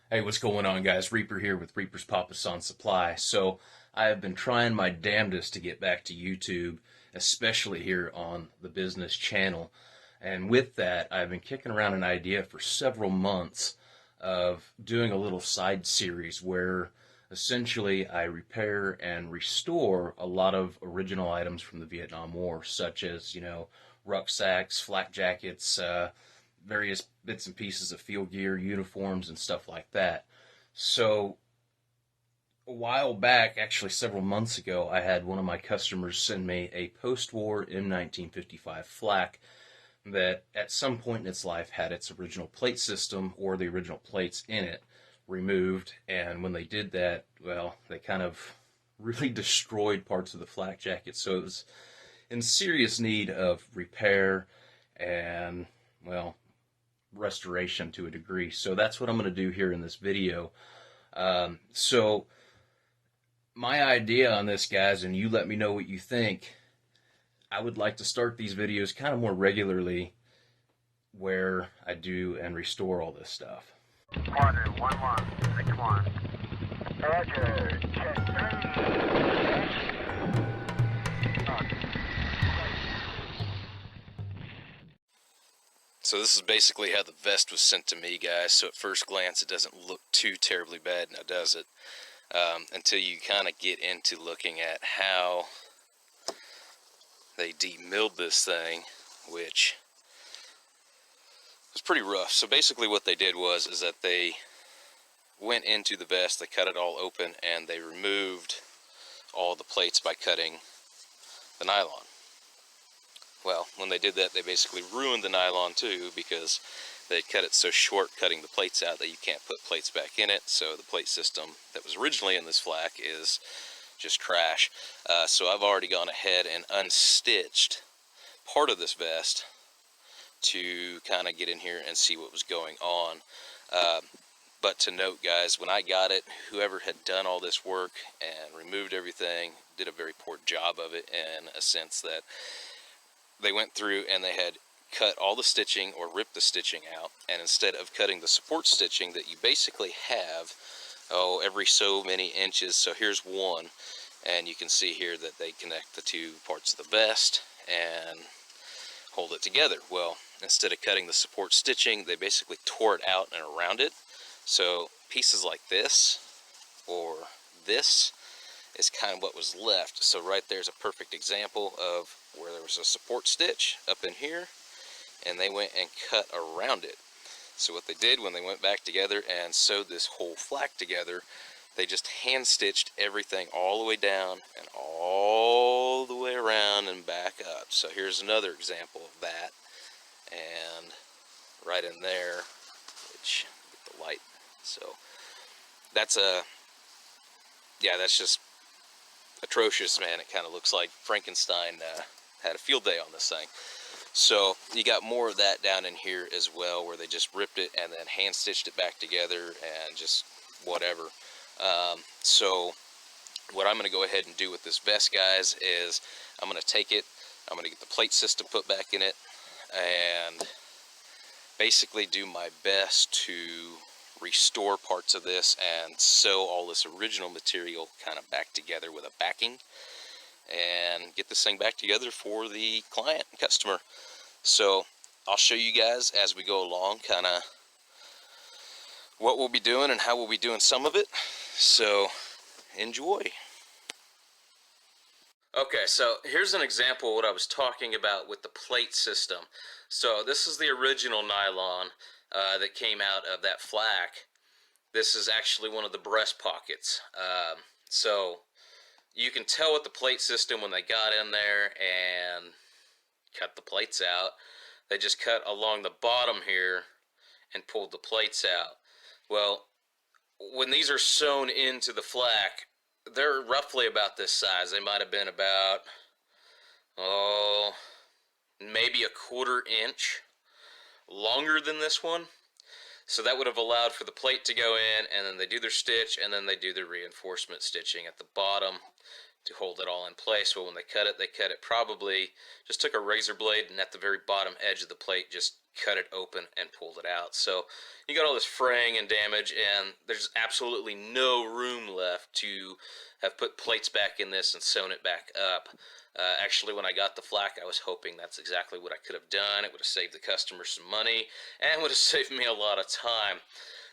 Hey, what's going on, guys? Reaper here with Reaper's Papasan Supply. So, I have been trying my damnedest to get back to YouTube, especially here on the business channel. And with that, I've been kicking around an idea for several months of doing a little side series where essentially I repair and restore a lot of original items from the Vietnam War, such as, rucksacks, flak jackets, various bits and pieces of field gear, uniforms, and stuff like that. So a while back, actually several months ago, I had one of my customers send me a post-war M1955 flak that at some point in its life had its original plate system or the original plates in it removed. And when they did that, well, they kind of really destroyed parts of the flak jacket. So it was in serious need of repair and, well, restoration to a degree. So that's what I'm going to do here in this video. So my idea on this, guys, and you let me know what you think. I would like to start these videos kind of more regularly where I do and restore all this stuff. Order 1161. Roger, check 3. So this is basically how the vest was sent to me, guys. So at first glance, it doesn't look too terribly bad, now does it? Until you kind of get into looking at how they demilled this thing, which was pretty rough. So basically what they did is that they went into the vest, they cut it all open, and they removed all the plates by cutting the nylon. Well, when they did that, they basically ruined the nylon too, because they cut it so short cutting the plates out that you can't put plates back in it. So the plate system that was originally in this flak is just trash. So I've already gone ahead and unstitched part of this vest to kind of get in here and see what was going on. But to note, guys, when I got it, whoever had done all this work and removed everything did a very poor job of it, in a sense that they went through and they had cut all the stitching or ripped the stitching out, and instead of cutting the support stitching that you basically have every so many inches, so here's one, and you can see here that they connect the two parts of the vest and hold it together. Well, instead of cutting the support stitching, they basically tore it out and around it. So pieces like this or this is kind of what was left. So right there's a perfect example of where there was a support stitch up in here, and they went and cut around it. So what they did when they went back together and sewed this whole flak together, they just hand stitched everything all the way down and all the way around and back up. So here's another example of that, and right in there, which get the light. So that's that's just atrocious, man. It kind of looks like Frankenstein had a field day on this thing. So you got more of that down in here as well, where they just ripped it and then hand stitched it back together and just whatever. So what I'm going to go ahead and do with this vest, guys, is I'm going to take it, I'm going to get the plate system put back in it, and basically do my best to restore parts of this and sew all this original material kind of back together with a backing, and get this thing back together for the client and customer. So I'll show you guys as we go along kind of what we'll be doing and how we'll be doing some of it. So enjoy. Okay, so here's an example of what I was talking about with the plate system. So this is the original nylon that came out of that flak. This is actually one of the breast pockets. So you can tell with the plate system when they got in there and cut the plates out, they just cut along the bottom here and pulled the plates out. Well, when these are sewn into the flak, they're roughly about this size. They might have been about, maybe a 1/4 inch longer than this one. So that would have allowed for the plate to go in, and then they do their stitch, and then they do their reinforcement stitching at the bottom to hold it all in place. Well, when they cut it probably just took a razor blade and at the very bottom edge of the plate just cut it open and pulled it out. So you got all this fraying and damage, and there's absolutely no room left to have put plates back in this and sewn it back up. Actually, when I got the flak, I was hoping that's exactly what I could have done. It would have saved the customer some money and would have saved me a lot of time.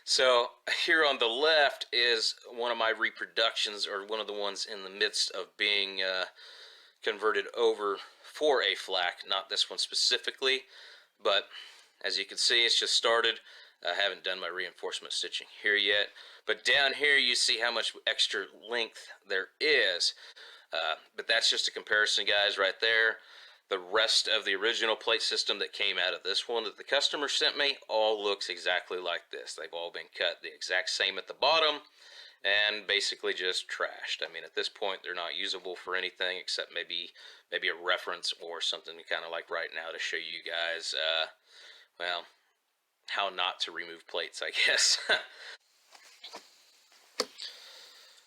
So here on the left is one of my reproductions, or one of the ones in the midst of being converted over for a flak. Not this one specifically, but as you can see, it's just started. I haven't done my reinforcement stitching here yet, but down here you see how much extra length there is. But that's just a comparison, guys, right there. The rest of the original plate system that came out of this one that the customer sent me all looks exactly like this. They've all been cut the exact same at the bottom and basically just trashed. I mean, at this point, they're not usable for anything except maybe a reference or something kind of like right now to show you guys, well, how not to remove plates, I guess.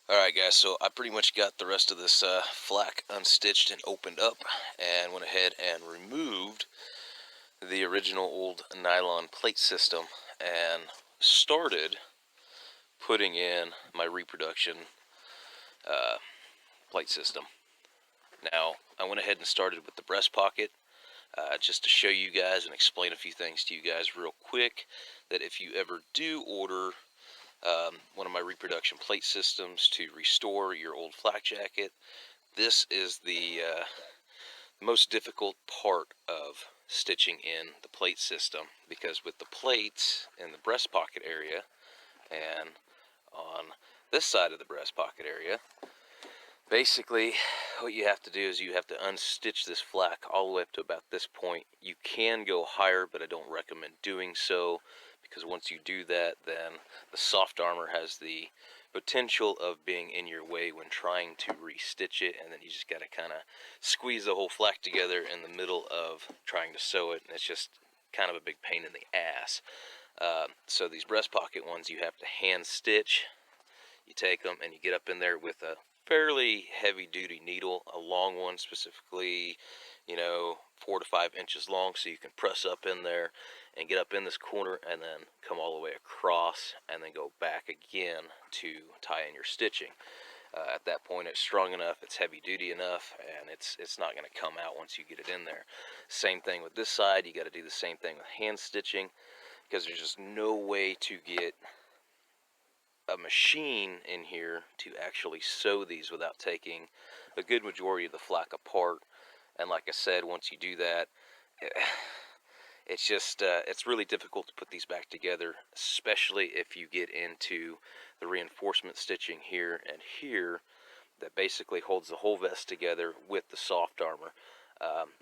Alright guys, so I pretty much got the rest of this flak unstitched and opened up, and went ahead and removed the original old nylon plate system and started putting in my reproduction plate system. Now, I went ahead and started with the breast pocket, just to show you guys and explain a few things to you guys real quick, that if you ever do order one of my reproduction plate systems to restore your old flak jacket, this is the most difficult part of stitching in the plate system, because with the plates in the breast pocket area and on this side of the breast pocket area, basically what you have to do is you have to unstitch this flak all the way up to about this point. You can go higher, but I don't recommend doing so, because once you do that, then the soft armor has the potential of being in your way when trying to restitch it, and then you just got to kind of squeeze the whole flak together in the middle of trying to sew it, and it's just kind of a big pain in the ass. So these breast pocket ones you have to hand stitch. You take them and you get up in there with a fairly heavy duty needle, a long one specifically, 4 to 5 inches long, so you can press up in there and get up in this corner and then come all the way across and then go back again to tie in your stitching. At that point, it's strong enough, it's heavy duty enough, and it's not going to come out once you get it in there. Same thing with this side. You got to do the same thing with hand stitching, because there's just no way to get a machine in here to actually sew these without taking a good majority of the flak apart. And like I said, once you do that, it's just it's really difficult to put these back together, especially if you get into the reinforcement stitching here and here that basically holds the whole vest together with the soft armor.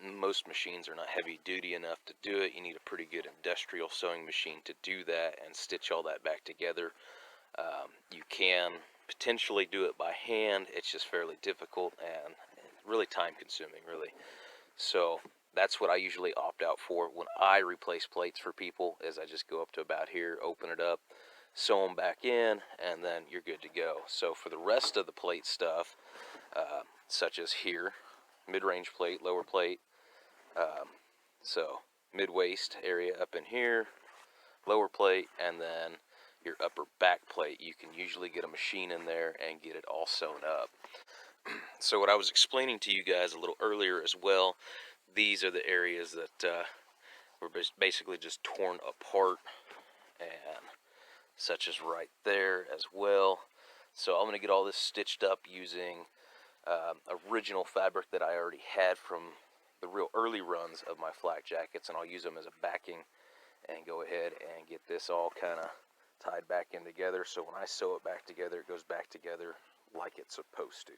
Most machines are not heavy duty enough to do it. You need a pretty good industrial sewing machine to do that and stitch all that back together. You can potentially do it by hand. It's just fairly difficult and really time consuming, really. So that's what I usually opt out for when I replace plates for people, is I just go up to about here, open it up, sew them back in, and then you're good to go. So for the rest of the plate stuff, such as here, mid-range plate, lower plate, so mid-waist area up in here, lower plate, and then your upper back plate, you can usually get a machine in there and get it all sewn up. So what I was explaining to you guys a little earlier as well, these are the areas that were basically just torn apart, and such as right there as well. So I'm going to get all this stitched up using original fabric that I already had from the real early runs of my flak jackets, and I'll use them as a backing and go ahead and get this all kind of tied back in together, so when I sew it back together, it goes back together like it's supposed to.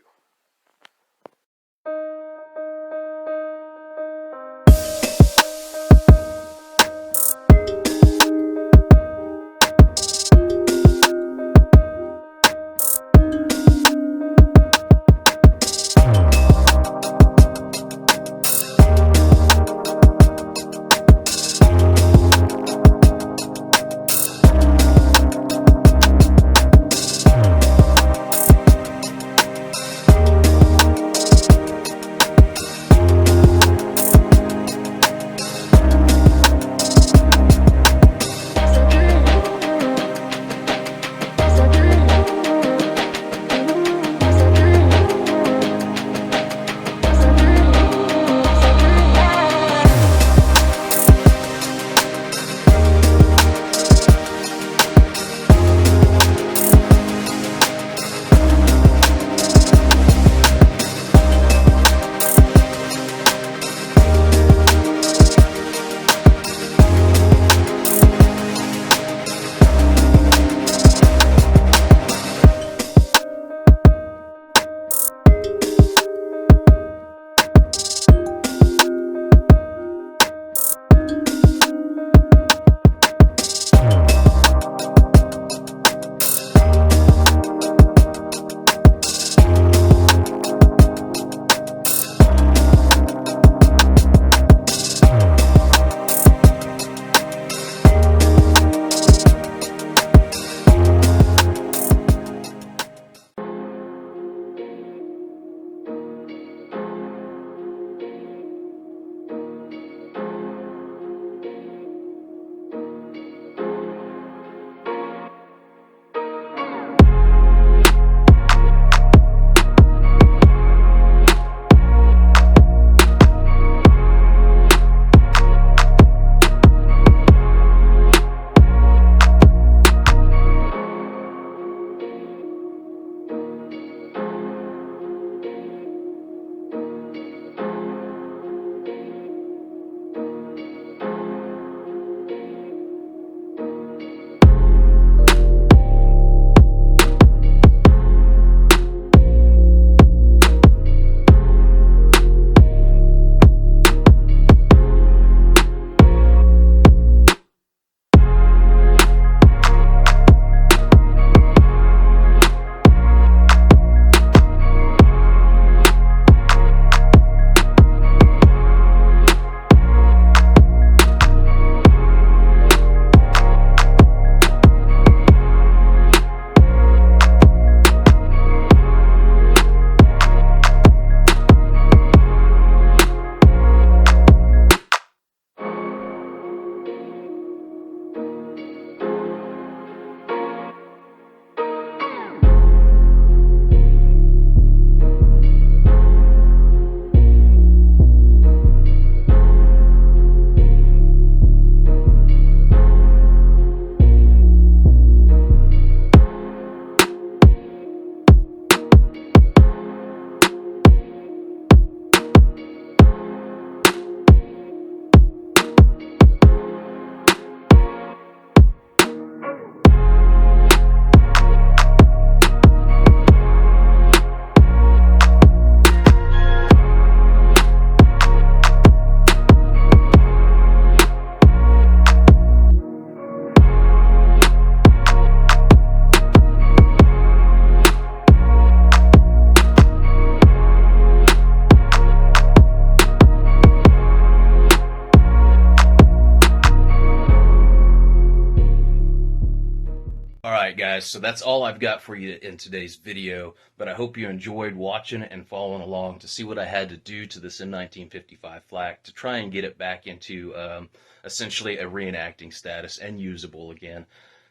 Alright guys, so that's all I've got for you in today's video, but I hope you enjoyed watching and following along to see what I had to do to this M1955 flak to try and get it back into essentially a reenacting status and usable again.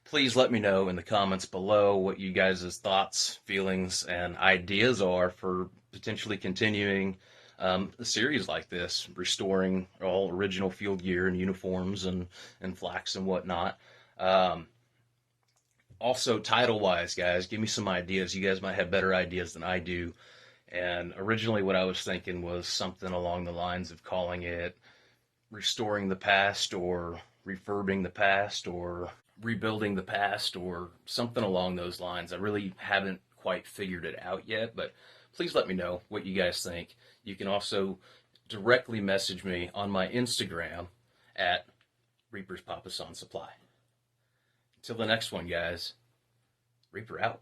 Please let me know in the comments below what you guys' thoughts, feelings, and ideas are for potentially continuing a series like this, restoring all original field gear and uniforms and flaks and whatnot. Also, title-wise, guys, give me some ideas. You guys might have better ideas than I do. And originally what I was thinking was something along the lines of calling it Restoring the Past or Refurbing the Past or Rebuilding the Past or something along those lines. I really haven't quite figured it out yet, but please let me know what you guys think. You can also directly message me on my Instagram at Reaper's Papasan Supply. Until the next one, guys, Reaper out.